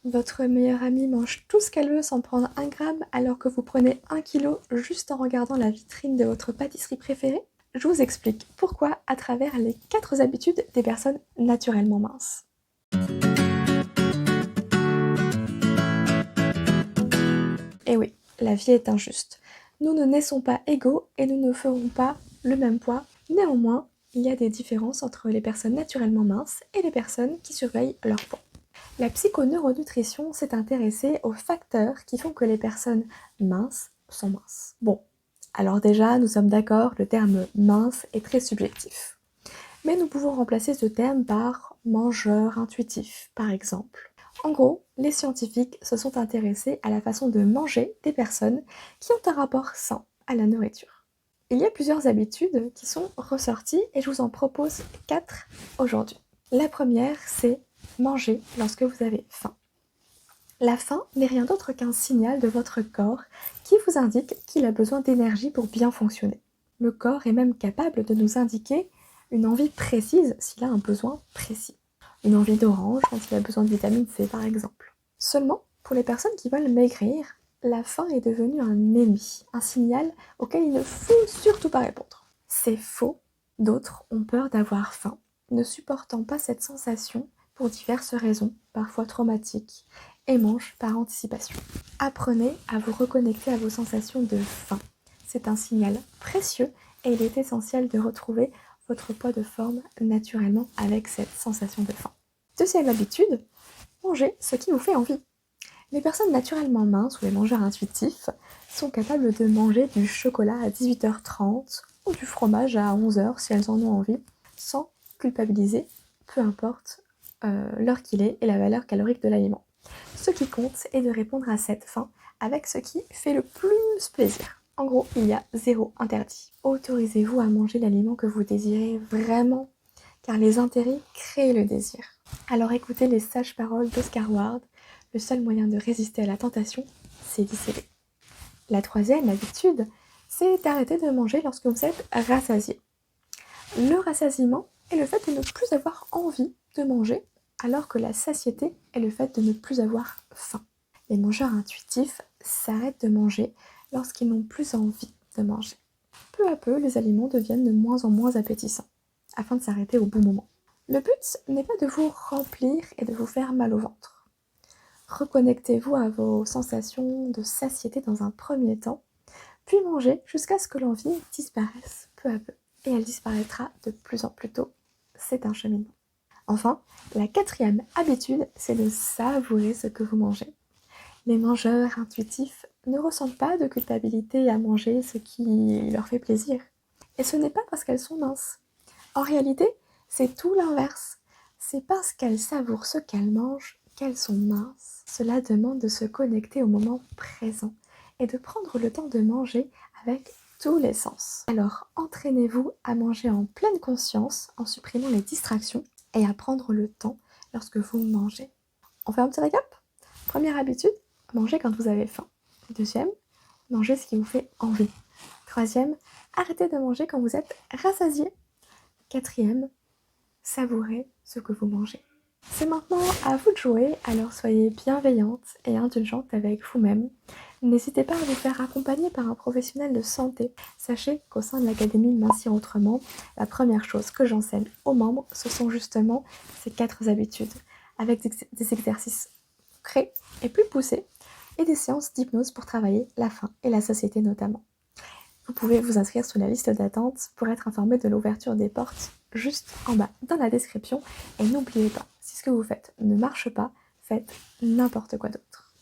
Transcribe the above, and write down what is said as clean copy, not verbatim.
Votre meilleure amie mange tout ce qu'elle veut sans prendre un gramme alors que vous prenez 1 kilo juste en regardant la vitrine de votre pâtisserie préférée? Je vous explique pourquoi à travers les 4 habitudes des personnes naturellement minces. Et oui, la vie est injuste. Nous ne naissons pas égaux et nous ne ferons pas le même poids. Néanmoins, il y a des différences entre les personnes naturellement minces et les personnes qui surveillent leur poids. La psychoneuronutrition s'est intéressée aux facteurs qui font que les personnes minces sont minces. Bon, alors déjà, nous sommes d'accord, le terme mince est très subjectif. Mais nous pouvons remplacer ce terme par mangeur intuitif, par exemple. En gros, les scientifiques se sont intéressés à la façon de manger des personnes qui ont un rapport sain à la nourriture. Il y a plusieurs habitudes qui sont ressorties et je vous en propose 4 aujourd'hui. La première, c'est manger lorsque vous avez faim. La faim n'est rien d'autre qu'un signal de votre corps qui vous indique qu'il a besoin d'énergie pour bien fonctionner. Le corps est même capable de nous indiquer une envie précise s'il a un besoin précis. Une envie d'orange quand il a besoin de vitamine C par exemple. Seulement, pour les personnes qui veulent maigrir, la faim est devenue un ennemi, un signal auquel il ne faut surtout pas répondre. C'est faux, d'autres ont peur d'avoir faim, ne supportant pas cette sensation pour diverses raisons, parfois traumatiques, et mangent par anticipation. Apprenez à vous reconnecter à vos sensations de faim. C'est un signal précieux et il est essentiel de retrouver votre poids de forme naturellement avec cette sensation de faim. Deuxième habitude, mangez ce qui vous fait envie. Les personnes naturellement minces ou les mangeurs intuitifs sont capables de manger du chocolat à 18h30 ou du fromage à 11h si elles en ont envie, sans culpabiliser, peu importe l'heure qu'il est et la valeur calorique de l'aliment. Ce qui compte est de répondre à cette faim avec ce qui fait le plus plaisir. En gros, il y a 0 interdit. Autorisez-vous à manger l'aliment que vous désirez vraiment, car les intérêts créent le désir. Alors écoutez les sages paroles d'Oscar Wilde, le seul moyen de résister à la tentation, c'est d'y céder. La troisième habitude, c'est d'arrêter de manger lorsque vous êtes rassasié. Le rassasiement est le fait de ne plus avoir envie de manger, alors que la satiété est le fait de ne plus avoir faim. Les mangeurs intuitifs s'arrêtent de manger lorsqu'ils n'ont plus envie de manger. Peu à peu, les aliments deviennent de moins en moins appétissants, afin de s'arrêter au bon moment. Le but n'est pas de vous remplir et de vous faire mal au ventre. Reconnectez-vous à vos sensations de satiété dans un premier temps, puis mangez jusqu'à ce que l'envie disparaisse peu à peu. Et elle disparaîtra de plus en plus tôt. C'est un cheminement. Enfin, la quatrième habitude, c'est de savourer ce que vous mangez. Les mangeurs intuitifs ne ressentent pas de culpabilité à manger ce qui leur fait plaisir. Et ce n'est pas parce qu'elles sont minces. En réalité, c'est tout l'inverse. C'est parce qu'elles savourent ce qu'elles mangent qu'elles sont minces. Cela demande de se connecter au moment présent et de prendre le temps de manger avec tous les sens. Alors, entraînez-vous à manger en pleine conscience en supprimant les distractions et à prendre le temps lorsque vous mangez. On fait un petit récap? Première habitude, mangez quand vous avez faim. Deuxième, mangez ce qui vous fait envie. Troisième, arrêtez de manger quand vous êtes rassasié. Quatrième, savourez ce que vous mangez. C'est maintenant à vous de jouer, alors soyez bienveillante et indulgente avec vous-même. N'hésitez pas à vous faire accompagner par un professionnel de santé. Sachez qu'au sein de l'Académie Mincir Autrement, la première chose que j'enseigne aux membres, ce sont justement ces 4 habitudes, avec des exercices concrets et plus poussés, et des séances d'hypnose pour travailler la faim et la satiété notamment. Vous pouvez vous inscrire sur la liste d'attente pour être informé de l'ouverture des portes juste en bas dans la description. Et n'oubliez pas, si ce que vous faites ne marche pas, faites n'importe quoi d'autre.